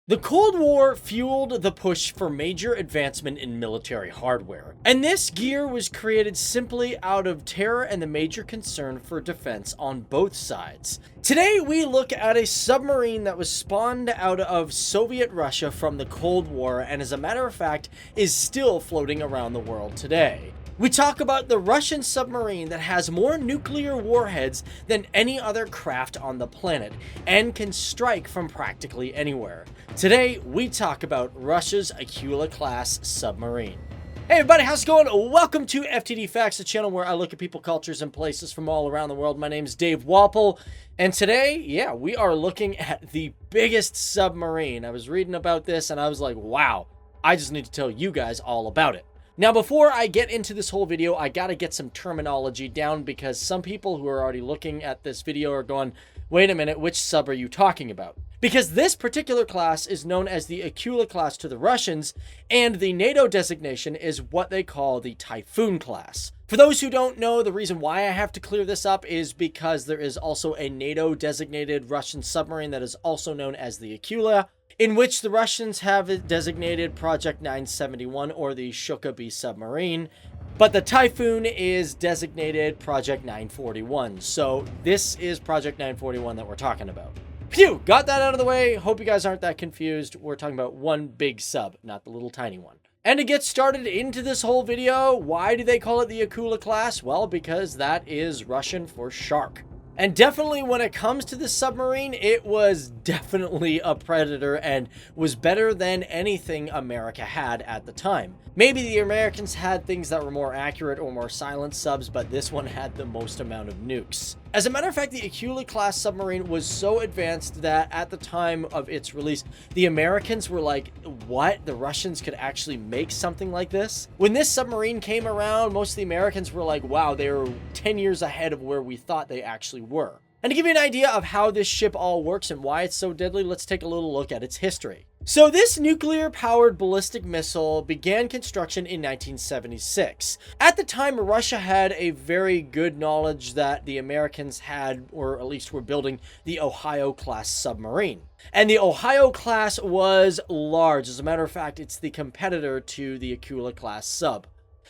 The Cold War fueled the push for major advancement in military hardware, and this gear was created simply out of terror and the major concern for defense on both sides. Today we look at a submarine that was spawned out of Soviet Russia from the Cold War and, as a matter of fact, is still floating around the world today. We talk about the Russian submarine that has more nuclear warheads than any other craft on the planet and can strike from practically anywhere. Today, we talk about Russia's Akula-Class submarine. Hey everybody, how's it going? Welcome to FTD Facts, the channel where I look at people, cultures, and places from all around the world. My name's Dave Walpole, and today, we are looking at the biggest submarine. I was reading about this and I was like, wow, I just need to tell you guys all about it. Now, before I get into this whole video, I gotta get some terminology down because some people who are already looking at this video are going, wait a minute, which sub are you talking about? Because this particular class is known as the Akula-Class to the Russians, and the NATO designation is what they call the Typhoon class. For those who don't know, the reason why I have to clear this up is because there is also a NATO designated Russian submarine that is also known as the Akula, in which the Russians have it designated Project 971 or the Shuka-B submarine, but the Typhoon is designated Project 941. So this is Project 941 that we're talking about. Phew, got that out of the way. Hope you guys aren't that confused. We're talking about one big sub, not the little tiny one. And to get started into this whole video, why do they call it the Akula-Class? Well, because that is Russian for shark. And definitely when it comes to the submarine, it was definitely a predator and was better than anything America had at the time. Maybe the Americans had things that were more accurate or more silent subs, but this one had the most amount of nukes. As a matter of fact, the Akula-Class submarine was so advanced that at the time of its release, the Americans were like, what? The Russians could actually make something like this? When this submarine came around, most of the Americans were like, wow, they were 10 years ahead of where we thought they actually were. And to give you an idea of how this ship all works and why it's so deadly, let's take a little look at its history. So this nuclear-powered ballistic missile began construction in 1976. At the time, Russia had a very good knowledge that the Americans had, or at least were building, the Ohio-class submarine. And the Ohio-class was large. As a matter of fact, it's the competitor to the Akula-class sub.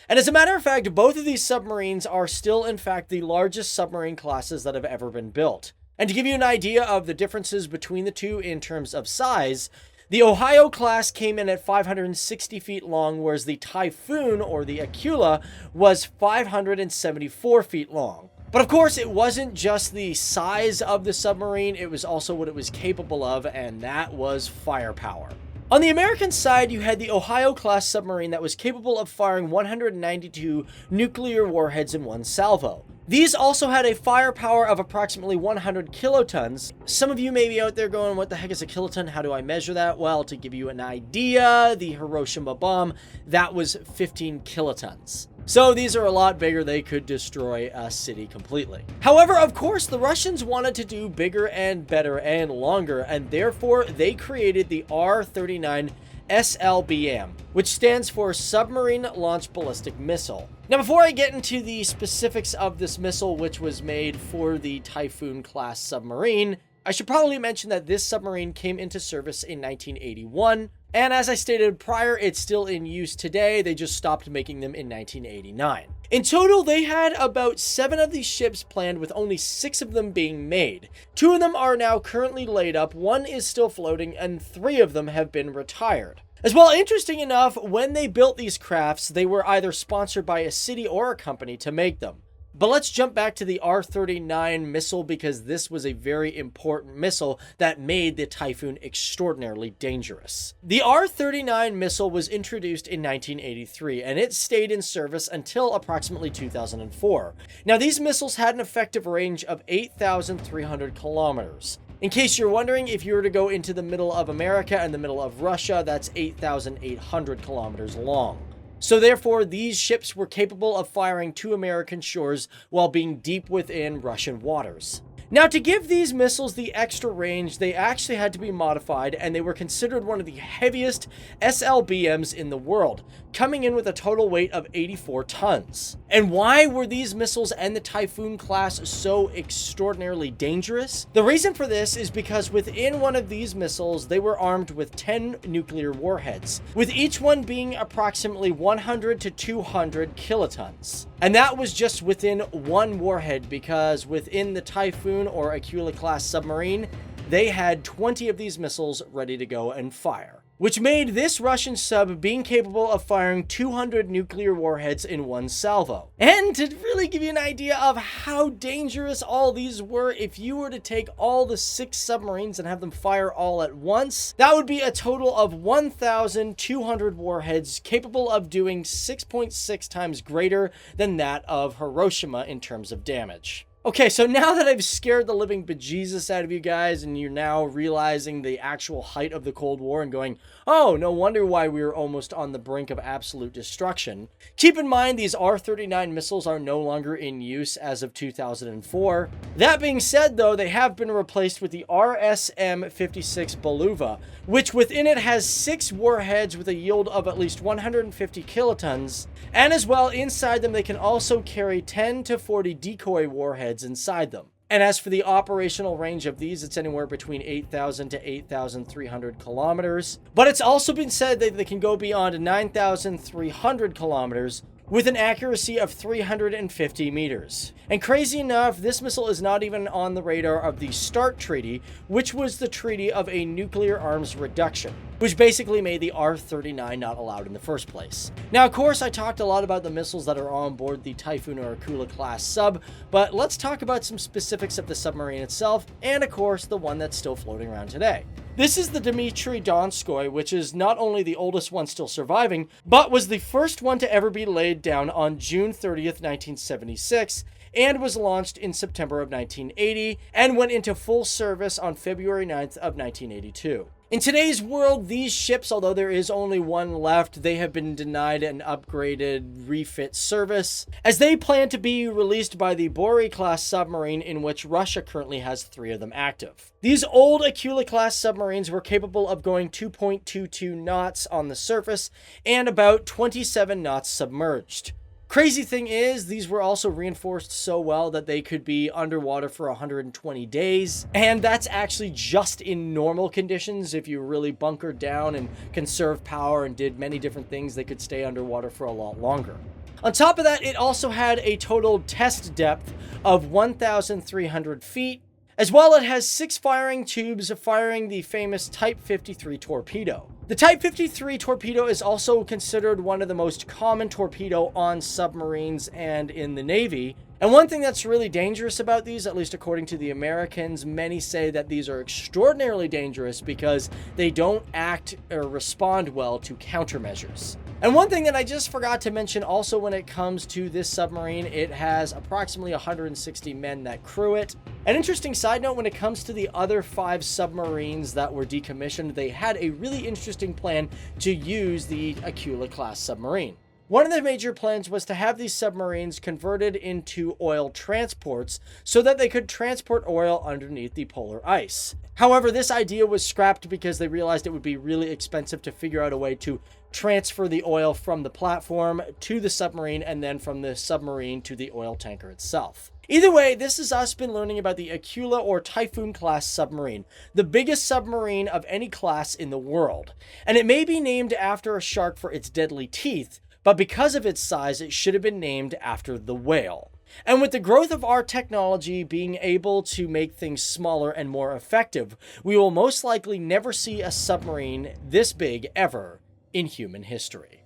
And as a matter of fact, both of these submarines are still, in fact, the largest submarine classes that have ever been built. And to give you an idea of the differences between the two in terms of size, the Ohio class came in at 560 feet long, whereas the Typhoon, or the Akula, was 574 feet long. But of course, it wasn't just the size of the submarine, it was also what it was capable of, and that was firepower. On the American side, you had the Ohio-class submarine that was capable of firing 192 nuclear warheads in one salvo. These also had a firepower of approximately 100 kilotons. Some of you may be out there going, what the heck is a kiloton? How do I measure that? Well, to give you an idea, the Hiroshima bomb, that was 15 kilotons. So these are a lot bigger. They could destroy a city completely. However, of course, the Russians wanted to do bigger and better and longer, and therefore they created the R-39 SLBM, which stands for Submarine Launched Ballistic Missile. Now, before I get into the specifics of this missile, which was made for the Typhoon class submarine, I should probably mention that this submarine came into service in 1981. And as I stated prior, it's still in use today. They just stopped making them in 1989. In total, they had about 7 of these ships planned, with only 6 of them being made. 2 of them are now currently laid up, 1 is still floating, and 3 of them have been retired. As well, interesting enough, when they built these crafts, they were either sponsored by a city or a company to make them. But let's jump back to the R-39 missile, because this was a very important missile that made the Typhoon extraordinarily dangerous. The R-39 missile was introduced in 1983, and it stayed in service until approximately 2004. Now, these missiles had an effective range of 8,300 kilometers. In case you're wondering, if you were to go into the middle of America and the middle of Russia, that's 8,800 kilometers long. So therefore, these ships were capable of firing to American shores while being deep within Russian waters. Now, to give these missiles the extra range, they actually had to be modified, and they were considered one of the heaviest SLBMs in the world, coming in with a total weight of 84 tons. And why were these missiles and the Typhoon class so extraordinarily dangerous? The reason for this is because within one of these missiles, they were armed with 10 nuclear warheads, with each one being approximately 100 to 200 kilotons. And that was just within one warhead, because within the Typhoon or Akula-Class submarine, they had 20 of these missiles ready to go and fire, which made this Russian sub being capable of firing 200 nuclear warheads in one salvo. And to really give you an idea of how dangerous all these were, if you were to take all the 6 submarines and have them fire all at once, that would be a total of 1,200 warheads capable of doing 6.6 times greater than that of Hiroshima in terms of damage. Okay, so now that I've scared the living bejesus out of you guys, and you're now realizing the actual height of the Cold War and going, oh, no wonder why we were almost on the brink of absolute destruction. Keep in mind, these R-39 missiles are no longer in use as of 2004. That being said, though, they have been replaced with the RSM-56 Beluga, which within it has 6 warheads with a yield of at least 150 kilotons, and as well, inside them, they can also carry 10 to 40 decoy warheads inside them. And as for the operational range of these, it's anywhere between 8,000 to 8,300 kilometers. But it's also been said that they can go beyond 9,300 kilometers with an accuracy of 350 meters. And crazy enough, this missile is not even on the radar of the START Treaty, which was the treaty of a nuclear arms reduction, which basically made the R-39 not allowed in the first place. Now, of course, I talked a lot about the missiles that are on board the Typhoon or Akula-Class sub, but let's talk about some specifics of the submarine itself, and of course, the one that's still floating around today. This is the Dmitry Donskoy, which is not only the oldest one still surviving, but was the first one to ever be laid down on June 30th, 1976, and was launched in September of 1980, and went into full service on February 9th of 1982. In today's world, these ships, although there is only one left, they have been denied an upgraded refit service, as they plan to be released by the Bory-class submarine, in which Russia currently has 3 of them active. These old Akula-class submarines were capable of going 2.22 knots on the surface and about 27 knots submerged. Crazy thing is, these were also reinforced so well that they could be underwater for 120 days. And that's actually just in normal conditions. If you really bunkered down and conserved power and did many different things, they could stay underwater for a lot longer. On top of that, it also had a total test depth of 1,300 feet. As well, it has 6 firing tubes firing the famous Type 53 torpedo. The Type 53 torpedo is also considered one of the most common torpedo on submarines and in the Navy. And one thing that's really dangerous about these, at least according to the Americans, many say that these are extraordinarily dangerous because they don't act or respond well to countermeasures. And one thing that I just forgot to mention also when it comes to this submarine, it has approximately 160 men that crew it. An interesting side note, when it comes to the other 5 submarines that were decommissioned, they had a really interesting plan to use the Akula-class submarine. One of the major plans was to have these submarines converted into oil transports so that they could transport oil underneath the polar ice. However, this idea was scrapped because they realized it would be really expensive to figure out a way to transfer the oil from the platform to the submarine and then from the submarine to the oil tanker itself. Either way, this is us been learning about the Akula or Typhoon class submarine, the biggest submarine of any class in the world. And it may be named after a shark for its deadly teeth, but because of its size, it should have been named after the whale. And with the growth of our technology being able to make things smaller and more effective, we will most likely never see a submarine this big ever in human history.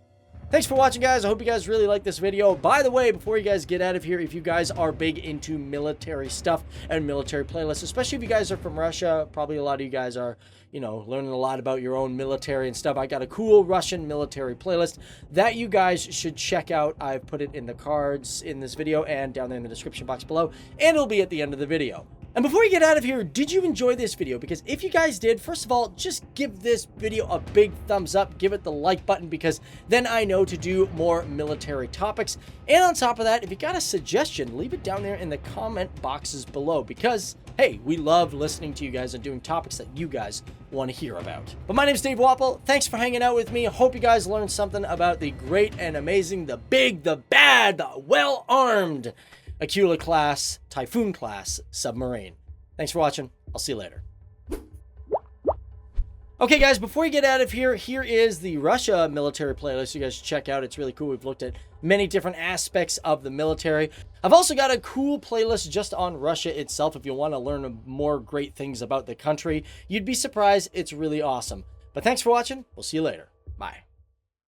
Thanks for watching, guys. I hope you guys really like this video. By the way, before you guys get out of here, if you guys are big into military stuff and military playlists, especially if you guys are from Russia, probably a lot of you guys are, learning a lot about your own military and stuff. I got a cool Russian military playlist that you guys should check out. I've put it in the cards in this video and down there in the description box below, and it'll be at the end of the video. And before we get out of here, did you enjoy this video? Because if you guys did, first of all, just give this video a big thumbs up, give it the like button, because then I know to do more military topics. And on top of that, if you got a suggestion, leave it down there in the comment boxes below, because hey, we love listening to you guys and doing topics that you guys want to hear about. But my name's Dave Wapple. Thanks for hanging out with me. I hope you guys learned something about the great and amazing, the big, the bad, the well-armed Akula-Class, Typhoon-Class submarine. Thanks for watching. I'll see you later. Okay, guys, before we get out of here, here is the Russia military playlist you guys should check out. It's really cool. We've looked at many different aspects of the military. I've also got a cool playlist just on Russia itself if you want to learn more great things about the country. You'd be surprised. It's really awesome. But thanks for watching. We'll see you later. Bye.